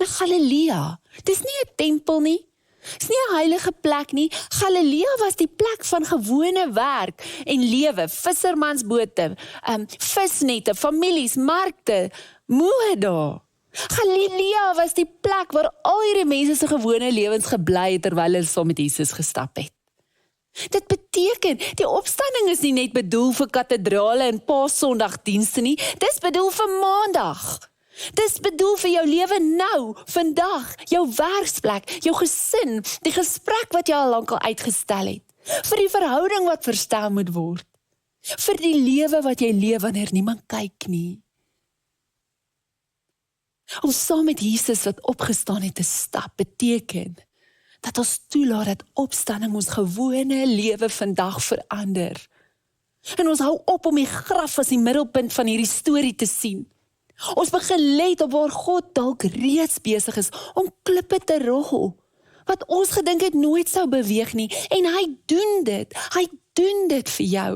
na Galilea. Dis nie 'n tempel nie. Dis nie 'n heilige plek nie. Galilea was die plek van gewone werk en lewe, vissermansbote, visnette, families, markte, moe daar. Galilea was die plek waar al hierdie mense se gewone lewens gebly het terwyl hulle saam met Jesus gestap het. Dit beteken, die opstanding is nie net bedoel vir kathedrale en Paasondagdienste nie, dis bedoel vir Maandag. Dis bedoel vir jou lewe nou, vandag, jou werksplek, jou gesin, die gesprek wat jy al lank uitgestel het, vir die verhouding wat verstel moet word, vir die lewe wat jy leef wanneer niemand kyk nie. Om saam met Jesus wat opgestaan het te stap, beteken dat ons toelaat dat opstanding ons gewone lewe vandag verander. En ons hou op om die graf as die middelpunt van hierdie storie te sien. Ons begin let op waar God dalk reeds besig is om klippe te rol, wat ons gedink het nooit sou beweeg nie, en hy doen dit vir jou.